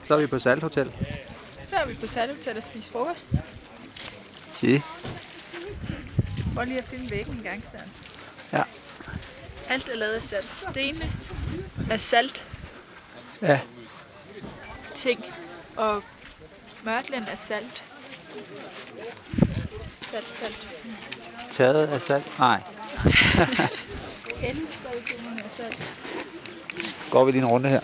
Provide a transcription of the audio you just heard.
Så er vi på Salt Hotel. Så er vi på Salt Hotel og spise frokost. Sige. Prøv lige at filme væggen en gang, Søren. Ja. Alt er lavet af salt. Stenene er salt. Ja. Ting. Og mørtlen er salt. Salt. Taget af salt? Nej. Endelig er salt. Går vi lige en runde her?